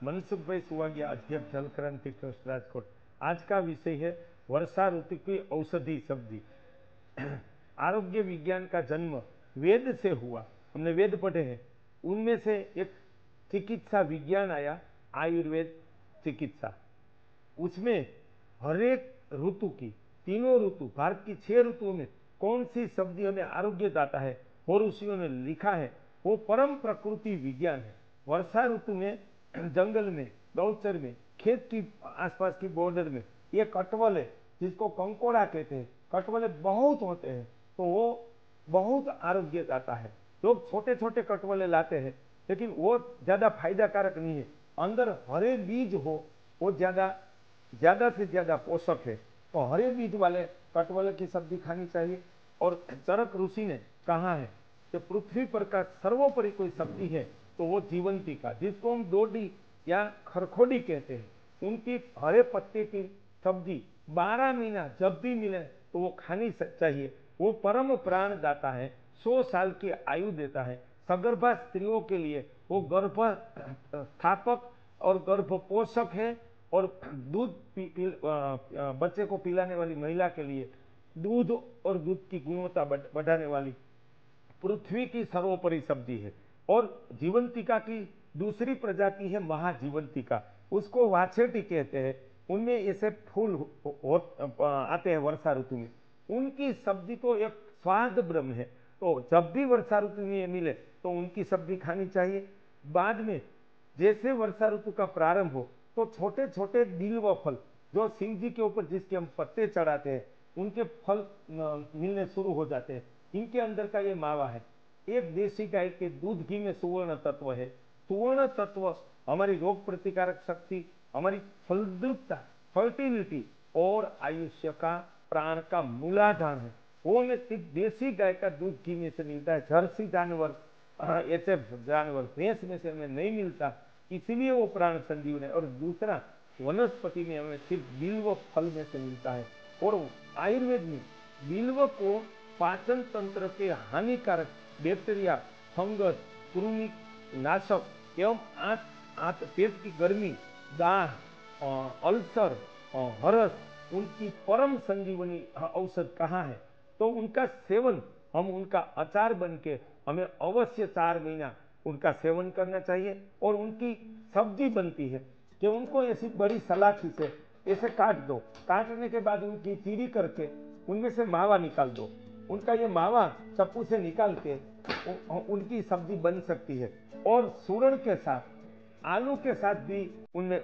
मनसुख भाई सुवागिया, अध्यक्ष जल क्रांति ट्रस्ट राजकोट। आज का विषय है वर्षा ऋतु की औषधि सब्जी। आरोग्य विज्ञान का जन्म वेद से हुआ, हमने वेद पढ़े हैं। उनमें से एक चिकित्सा विज्ञान आया, आयुर्वेद चिकित्सा। उसमें हर एक ऋतु की, तीनों ऋतु, भारत की 6 ऋतुओं में कौन सी सब्जी हमें आरोग्य दाता है और ऋषियों ने लिखा है, वो परम प्रकृति विज्ञान है। वर्षा ऋतु में जंगल में, गौचर में, खेत की आसपास की बॉर्डर में ये कटवल है, जिसको कंकोड़ा कहते हैं। कटवले बहुत होते हैं, तो वो बहुत आरोग्य दाता है। लोग छोटे छोटे कटवले लाते हैं, लेकिन वो ज्यादा फायदाकारक नहीं है। अंदर हरे बीज हो, वो ज्यादा से ज्यादा पोषक है। तो हरे बीज वाले कटवल की सब्जी खानी चाहिए। और चरक ऋषि ने कहा है कि पृथ्वी पर का सर्वोपरि कोई सब्जी है तो वो जीवंती का, जिसको हम डोडी या खरखोडी कहते हैं, उनकी हरे पत्ते की सब्जी 12 महीना जब भी मिले तो वो खानी चाहिए। वो परम प्राण दाता है, 100 साल की आयु देता है। सगर्भा स्त्रियों के लिए वो गर्भ स्थापक और गर्भ पोषक है। और दूध बच्चे को पिलाने वाली महिला के लिए दूध और दूध की गुणवत्ता बढ़ाने वाली पृथ्वी की सर्वोपरि सब्जी है। और जीवंतिका की दूसरी प्रजाति है महाजीवंतिका, उसको वाछेटी कहते हैं। उनमें ऐसे फूल आते हैं वर्षा ऋतु में। उनकी सब्जी तो एक स्वाद ब्रह्म है। तो जब भी वर्षा ऋतु में मिले तो उनकी सब्जी खानी चाहिए। बाद में जैसे वर्षा ऋतु का प्रारंभ हो तो छोटे छोटे बिल्व फल, जो शिव जी के ऊपर जिसके हम पत्ते चढ़ाते हैं, उनके फल मिलने शुरू हो जाते हैं। इनके अंदर का ये मावा है। एक देशी गाय के दूध घी में सुवर्ण तत्व है। सुवर्ण तत्व हमारी रोग प्रतिकारक शक्ति, हमारी फलद्रुपता, फर्टिलिटी और आयुष्य का, प्राण का मूलाधार है। वो हमें सिर्फ देशी गाय का दूध घी में से मिलता है। जर्सी जानवर, ऐसे जानवर, भैंस में से हमें नहीं मिलता, इसलिए वो प्राण संजीवन है। और दूसरा, वनस्पति में हमें सिर्फ बिल्व फल में से मिलता है। और आयुर्वेद में बिल्व को पाचन तंत्र के हानिकारक बैक्टीरिया, फंगस, कृमि नाशक एवं पेट की गर्मी, दाह, अल्सर, हरस, उनकी परम संजीवनी औषध कहाँ है। तो उनका सेवन, हम उनका अचार बन के हमें अवश्य 4 महीना उनका सेवन करना चाहिए। और उनकी सब्जी बनती है कि उनको ऐसी बड़ी सलाखी से ऐसे काट दो, काटने के बाद उनकी चीरी करके उनमें से मावा निकाल दो। उनका ये मावा चप्पू से निकाल के उनकी सब्जी बन सकती है। और सूरण के साथ, आलू के साथ भी उनमें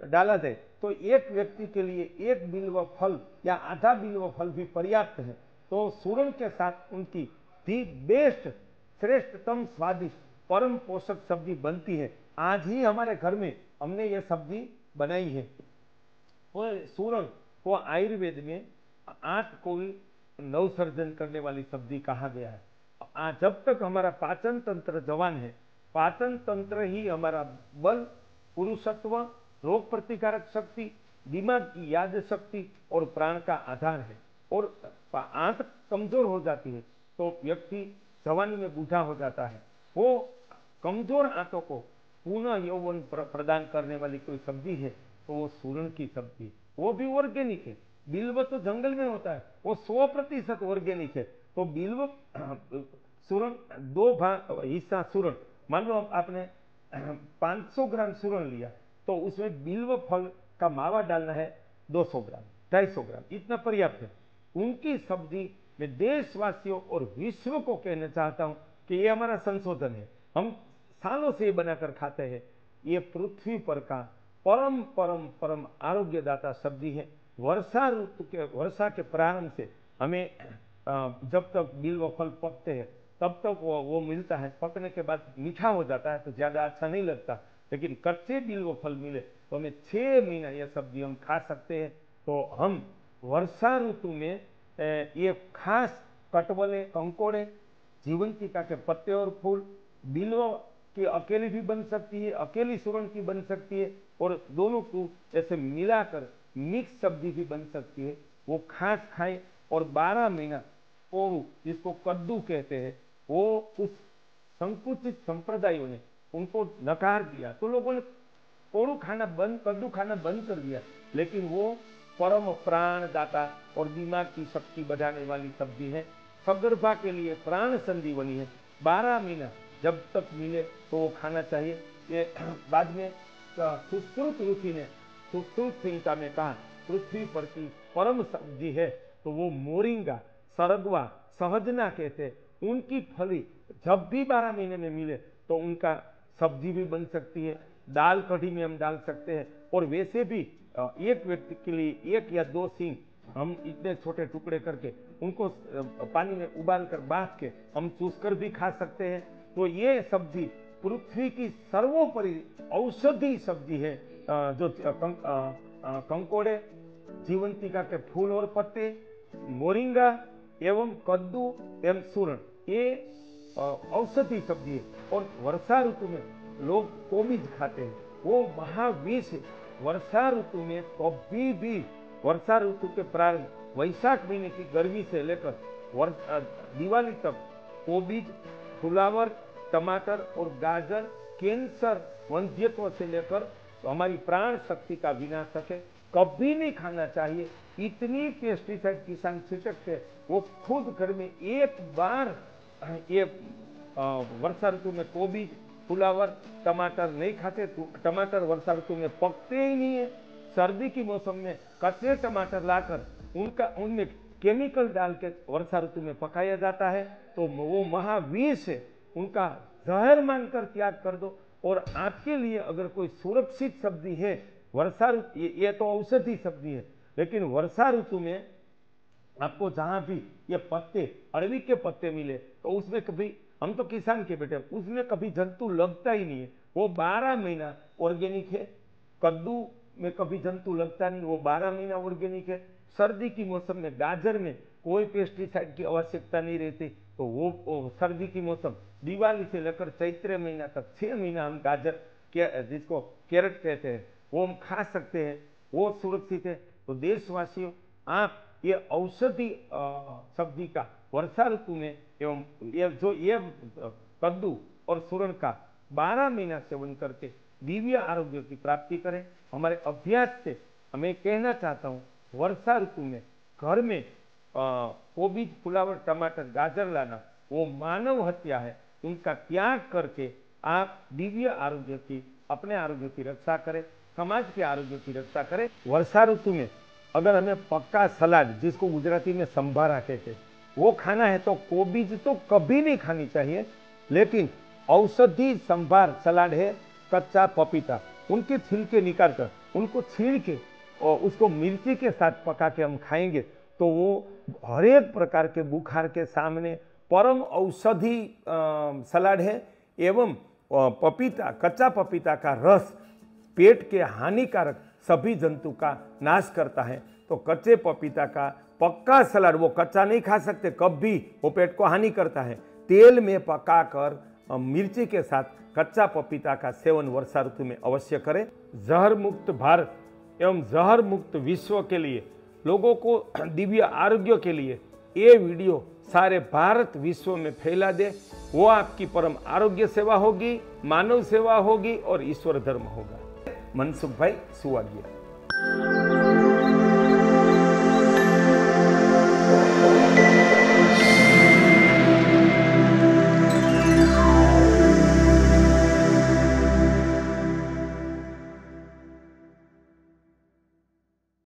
डाला जाए तो एक व्यक्ति के लिए 1 बिल्व फल या आधा बिल्व फल भी पर्याप्त है। तो सूरण के साथ उनकी दी बेस्ट, श्रेष्ठतम, स्वादिष्ट, परम पोषक सब्जी बनती है। आज ही हमारे घर में हमने ये सब्जी बनाई है। वो सूरण को आयुर्वेद में 8 कोई नवसर्जन करने वाली सब्जी कहा गया है। जब तक हमारा पाचन तंत्र जवान है, पाचन तंत्र ही हमारा बल, पुरुषत्व, रोग प्रतिकारक शक्ति, दिमाग की याद शक्ति और प्राण का आधार है। और आंत कमजोर हो जाती है तो व्यक्ति जवानी में बूढ़ा हो जाता है। वो कमजोर आंतों को पुनः यौवन प्रदान करने वाली कोई सब्जी है तो वो सूरण की सब्जी, वो भी ऑर्गेनिक है। बिल्व तो जंगल में होता है, वो 100% ऑर्गेनिक है। तो बिल्व सूरण 2 हिस्सा सूरण, मान लो आपने 500 ग्राम सूरण लिया तो उसमें बिल्व फल का मावा डालना है 200 ग्राम, 250 ग्राम, इतना पर्याप्त है। उनकी सब्जी मैं देशवासियों और विश्व को कहना चाहता हूं कि ये हमारा संशोधन है। हम सालों से ये बनाकर खाते हैं। ये पृथ्वी पर का परम परम परम आरोग्यदाता सब्जी है। वर्षा ऋतु के, वर्षा के प्रारंभ से हमें जब तक बिल्व फल पकते हैं तब तक वो मिलता है। पकने के बाद मीठा हो जाता है तो ज्यादा अच्छा नहीं लगता, लेकिन कच्चे बिल्व फल मिले तो हमें 6 महीना यह सब्जी हम खा सकते हैं। तो हम वर्षा ऋतु में ये खास कटवले, कंकोड़े, जीवंतिका के पत्ते और फूल, बिल्व की अकेली भी बन सकती है, अकेली सूरण की बन सकती है, और दोनों को ऐसे मिलाकर मिक्स सब्जी भी बन सकती है। वो खास खाए। और 12 महीना कोरू, जिसको कद्दू कहते हैं, वो कुछ संकुचित संप्रदायों ने उनको नकार दिया तो लोगों ने कोड़ू खाना बंद, कद्दू खाना बंद कर दिया, लेकिन वो परम प्राण दाता और दिमाग की शक्ति बढ़ाने वाली सब्जी है। सगर्भा के लिए प्राण संजीवनी है। 12 महीना जब तक मिले तो वो खाना चाहिए। ये बाद में सुश्रुत ऋषि ने सुश्रुत संहिता में कहा पृथ्वी पर की परम सब्जी है तो वो मोरिंगा, सरगवा, सहजना कहते, उनकी फली जब भी 12 महीने में मिले तो उनका सब्जी भी बन सकती है, दाल कढ़ी में हम डाल सकते हैं। और वैसे भी एक व्यक्ति के लिए 1 या 2 सींग हम इतने छोटे टुकड़े करके उनको पानी में उबाल कर बाफ के हम चूस कर भी खा सकते हैं। तो ये सब्जी पृथ्वी की सर्वोपरि औषधि सब्जी है। जो कंकोड़े, जीवंतिका के फूल और पत्ते, मोरिंगा एवं कद्दू एवं सूरण, ये औषधि सब्जी है। और वर्षा ऋतु में लोग कोबीज खाते हैं, वो महाविष है। वर्षा ऋतु में कभी भी, वर्षा ऋतु के प्रारंभ वैशाख महीने की गर्मी से लेकर दिवाली तक कोबीज, फुलावर, टमाटर और गाजर कैंसर, वंध्यत्व से लेकर तो हमारी प्राण शक्ति का विनाशक है, कभी नहीं खाना चाहिए। इतनी पेस्टिसाइड किसान छिड़कते, वो खुद घर में एक बार ये वर्षा ऋतु में कोबीज, फुलावर, टमाटर नहीं खाते। तो टमाटर वर्षा ऋतु में पकते ही नहीं है। सर्दी की मौसम में कच्चे टमाटर लाकर उनमें केमिकल डाल के वर्षा ऋतु में पकाया जाता है, तो वो महाविष है, उनका जहर मानकर त्याग कर दो। और आपके लिए अगर कोई सुरक्षित सब्जी है वर्षा ऋतु, ये तो औषधि सब्जी है, लेकिन वर्षा ऋतु में आपको जहां भी ये पत्ते, अरवी के पत्ते मिले तो उसमें कभी, हम तो किसान के बेटे, उसमें कभी जंतु लगता ही नहीं है, वो 12 महीना ऑर्गेनिक है। कद्दू में कभी जंतु लगता नहीं, वो 12 महीना ऑर्गेनिक है। सर्दी की मौसम में गाजर में कोई पेस्टिसाइड की आवश्यकता नहीं रहती, तो वो सर्दी की मौसम दिवाली से लेकर चैत्र महीना तक 6 महीना हम गाजर जिसको कैरेट कहते हैं वो हम खा सकते हैं, वो सुरक्षित है। तो देशवासियों, आप ये औषधि सब्जी का वर्षा ऋतु में एवं ये कद्दू और सूरण का 12 महीना सेवन करके दिव्य आरोग्य की प्राप्ति करें। हमारे अभ्यास से हमें कहना चाहता हूँ, वर्षा ऋतु में घर में कोबीज, फुलावर, टमाटर, गाजर लाना वो मानव हत्या है। उनका त्याग करके आप दिव्य आरोग्य की, अपने आरोग्य की रक्षा करें, समाज के आरोग्य की रक्षा करें। वर्षा ऋतु में अगर हमें पक्का सलाद, जिसको गुजराती में संभारा कहते हैं, वो खाना है तो कोबीज तो कभी नहीं खानी चाहिए। लेकिन औषधि संभार सलाद है कच्चा पपीता, उनके छिलके निकाल कर उनको छील के और उसको मिर्ची के साथ पका के हम खाएंगे तो वो हर एक प्रकार के बुखार के सामने परम औषधि सलाद है। एवं पपीता, कच्चा पपीता का रस पेट के हानिकारक सभी जंतु का नाश करता है। तो कच्चे पपीता का पक्का सलाद, वो कच्चा नहीं खा सकते कभी, वो पेट को हानि करता है। तेल में पकाकर मिर्ची के साथ कच्चा पपीता का सेवन वर्षा ऋतु में अवश्य करें। जहर मुक्त भारत एवं जहर मुक्त विश्व के लिए, लोगों को दिव्य आरोग्य के लिए ये वीडियो सारे भारत विश्व में फैला दे, वो आपकी परम आरोग्य सेवा होगी, मानव सेवा होगी और ईश्वर धर्म होगा। मनसुख भाई सुवागिया।